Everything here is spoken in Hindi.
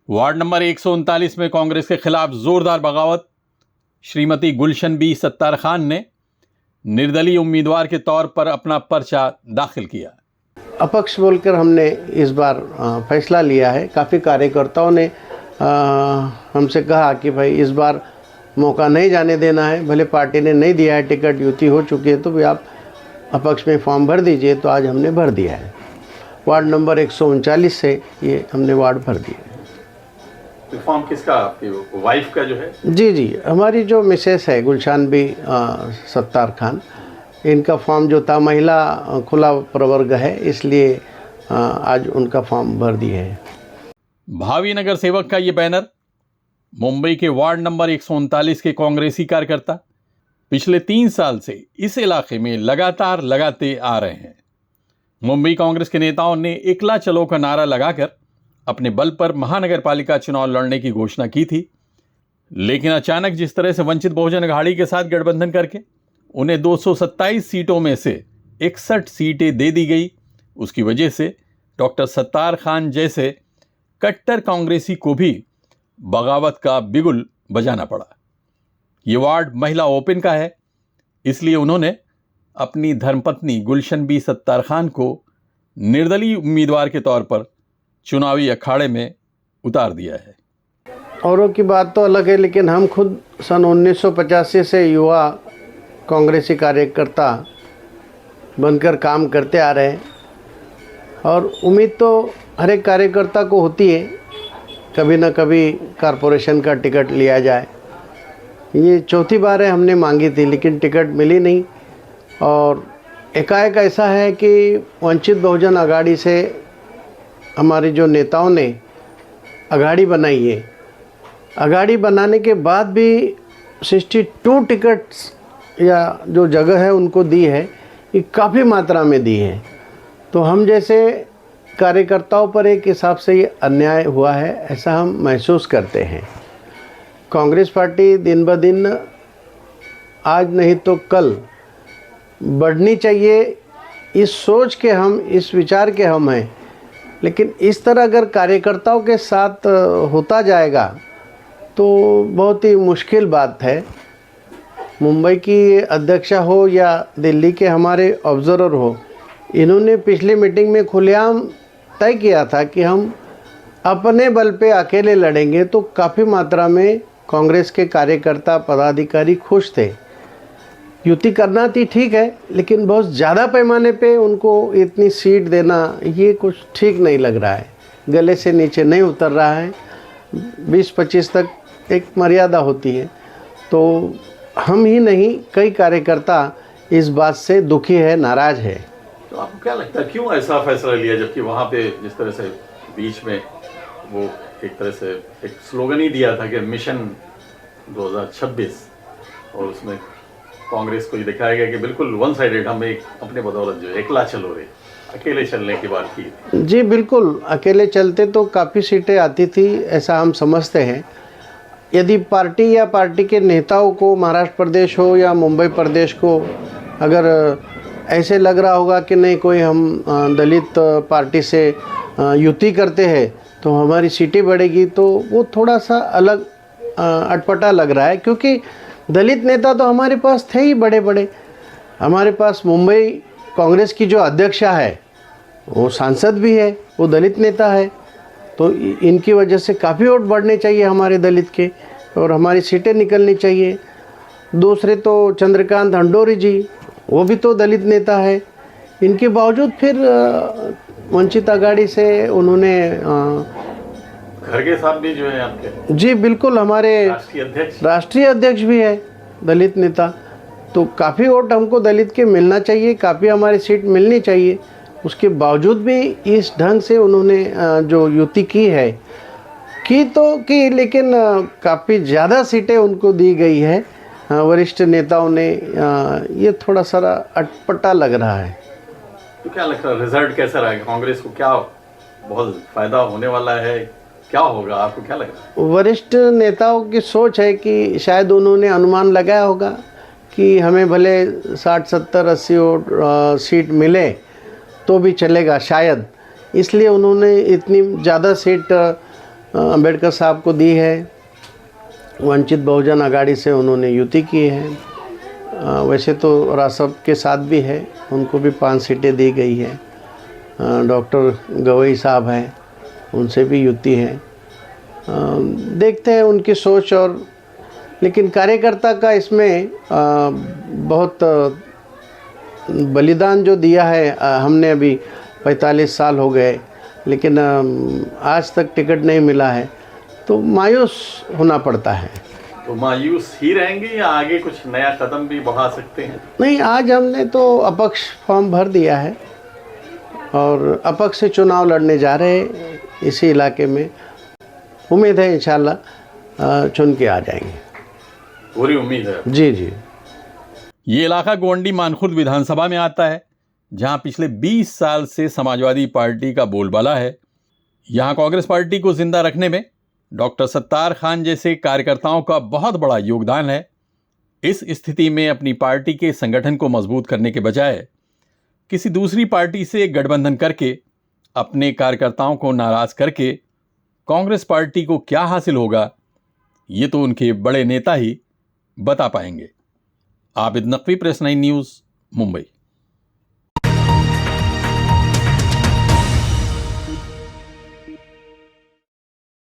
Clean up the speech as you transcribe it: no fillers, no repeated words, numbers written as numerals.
वार्ड नंबर 139 में कांग्रेस के खिलाफ जोरदार बगावत। श्रीमती गुलशन बी सत्तार खान ने निर्दलीय उम्मीदवार के तौर पर अपना पर्चा दाखिल किया। अपक्ष बोलकर हमने इस बार फैसला लिया है। काफ़ी कार्यकर्ताओं ने हमसे कहा कि भाई इस बार मौका नहीं जाने देना है, भले पार्टी ने नहीं दिया है टिकट, युति हो चुकी है, तो भी आप अपक्ष में फॉर्म भर दीजिए। तो आज हमने भर दिया है। वार्ड नंबर 139 से ये हमने वार्ड भर दिया है। तो फॉर्म किसका? आपकी वाइफ का जो है? जी, हमारी जो मिसेस है गुलशन बी सत्तार खान, इनका फॉर्म जो था, महिला खुला प्रवर्ग है, इसलिए आज उनका फॉर्म भर दिए है। भावी नगर सेवक का ये बैनर मुंबई के वार्ड नंबर 139 के कांग्रेसी कार्यकर्ता पिछले 3 साल से इस इलाके में लगातार लगाते आ रहे हैं। मुंबई कांग्रेस के नेताओं ने एकला चलो का नारा लगाकर अपने बल पर महानगर पालिका चुनाव लड़ने की घोषणा की थी, लेकिन अचानक जिस तरह से वंचित बहुजन अघाड़ी के साथ गठबंधन करके उन्हें 227 सीटों में से 61 सीटें दे दी गई, उसकी वजह से डॉक्टर सत्तार खान जैसे कट्टर कांग्रेसी को भी बगावत का बिगुल बजाना पड़ा। ये वार्ड महिला ओपन का है, इसलिए उन्होंने अपनी धर्मपत्नी गुलशन बी सत्तार खान को निर्दलीय उम्मीदवार के तौर पर चुनावी अखाड़े में उतार दिया है। औरों की बात तो अलग है, लेकिन हम खुद सन 1985 से युवा कांग्रेसी कार्यकर्ता बनकर काम करते आ रहे हैं, और उम्मीद तो हर एक कार्यकर्ता को होती है कभी ना कभी कारपोरेशन का टिकट लिया जाए। ये चौथी बार है हमने मांगी थी, लेकिन टिकट मिली नहीं। और एकाएक ऐसा है कि वंचित बहुजन अघाड़ी से हमारे जो नेताओं ने अघाड़ी बनाई है, अघाड़ी बनाने के बाद भी 62 टिकट्स या जो जगह है उनको दी है, ये काफ़ी मात्रा में दी है। तो हम जैसे कार्यकर्ताओं पर एक हिसाब से ये अन्याय हुआ है, ऐसा हम महसूस करते हैं। कांग्रेस पार्टी दिन ब दिन, आज नहीं तो कल, बढ़नी चाहिए, इस सोच के हम, इस विचार के हम हैं। लेकिन इस तरह अगर कार्यकर्ताओं के साथ होता जाएगा तो बहुत ही मुश्किल बात है। मुंबई की अध्यक्षा हो या दिल्ली के हमारे ऑब्जर्वर हो, इन्होंने पिछली मीटिंग में खुलेआम तय किया था कि हम अपने बल पे अकेले लड़ेंगे। तो काफ़ी मात्रा में कांग्रेस के कार्यकर्ता पदाधिकारी खुश थे। युति करना थी, ठीक है, लेकिन बहुत ज़्यादा पैमाने पे उनको इतनी सीट देना, ये कुछ ठीक नहीं लग रहा है। गले से नीचे नहीं उतर रहा है। 20-25 तक एक मर्यादा होती है। तो हम ही नहीं, कई कार्यकर्ता इस बात से दुखी है, नाराज़ है। तो आपको क्या लगता है क्यों ऐसा फैसला लिया, जबकि वहाँ पे जिस तरह से बीच में वो एक तरह से एक स्लोगन ही दिया था कि मिशन 2026, और उसमें कांग्रेस को ये दिखाया गया कि बिल्कुल वन साइडेड, हम एक अपने बदौलत जो एकला चलो रे, अकेले चलने की बात की। जी बिल्कुल, अकेले चलते तो काफ़ी सीटें आती थी, ऐसा हम समझते हैं। यदि पार्टी या पार्टी के नेताओं को, महाराष्ट्र प्रदेश हो या मुंबई प्रदेश को, अगर ऐसे लग रहा होगा कि नहीं, कोई हम दलित पार्टी से युति करते हैं तो हमारी सीटें बढ़ेगी, तो वो थोड़ा सा अलग अटपटा लग रहा है। क्योंकि दलित नेता तो हमारे पास थे ही बड़े बड़े। हमारे पास मुंबई कांग्रेस की जो अध्यक्षा है, वो सांसद भी है, वो दलित नेता है। तो इनकी वजह से काफ़ी वोट बढ़ने चाहिए हमारे दलित के, और हमारी सीटें निकलनी चाहिए। दूसरे तो चंद्रकांत हंडोरी जी, वो भी तो दलित नेता है। इनके बावजूद फिर वंचित अघाड़ी से उन्होंने खड़गे साहब भी जो है आपके, जी बिल्कुल, हमारे राष्ट्रीय अध्यक्ष भी है दलित नेता। तो काफ़ी वोट हमको दलित के मिलना चाहिए, काफ़ी हमारी सीट मिलनी चाहिए। उसके बावजूद भी इस ढंग से उन्होंने जो युति की है, की, लेकिन काफ़ी ज़्यादा सीटें उनको दी गई है वरिष्ठ नेताओं ने। ये थोड़ा सा अटपटा लग रहा है। तो क्या लगता है रिजल्ट कैसा रहेगा? कांग्रेस को क्या बहुत फायदा होने वाला है, क्या होगा, आपको क्या लग रहा है? वरिष्ठ नेताओं की सोच है कि शायद उन्होंने अनुमान लगाया होगा कि हमें भले 60, 70, 80 सीट मिले तो भी चलेगा शायद, इसलिए उन्होंने इतनी ज़्यादा सीट अंबेडकर साहब को दी है। वंचित बहुजन आघाड़ी से उन्होंने युति की है। वैसे तो रासप के साथ भी है, उनको भी 5 सीटें दी गई है। डॉक्टर गवई साहब हैं, उनसे भी युति है। देखते हैं उनकी सोच। और लेकिन कार्यकर्ता का इसमें बहुत बलिदान जो दिया है, हमने अभी 45 साल हो गए, लेकिन आज तक टिकट नहीं मिला है, तो मायूस होना पड़ता है। तो मायूस ही रहेंगे या आगे कुछ नया कदम भी बढ़ा सकते हैं? नहीं, आज हमने तो अपक्ष फॉर्म भर दिया है और अपक्ष से चुनाव लड़ने जा रहे हैं इसी इलाके में। उम्मीद है इंशाल्लाह चुन के आ जाएंगे। पूरी उम्मीद है? जी जी। ये इलाका गोंडी मानखुर्द विधानसभा में आता है, जहां पिछले 20 साल से समाजवादी पार्टी का बोलबाला है। यहां कांग्रेस पार्टी को जिंदा रखने में डॉक्टर सत्तार खान जैसे कार्यकर्ताओं का बहुत बड़ा योगदान है। इस स्थिति में अपनी पार्टी के संगठन को मजबूत करने के बजाय किसी दूसरी पार्टी से गठबंधन करके अपने कार्यकर्ताओं को नाराज करके कांग्रेस पार्टी को क्या हासिल होगा, ये तो उनके बड़े नेता ही बता पाएंगे। Abid Naqvi, press 9 news, Mumbai.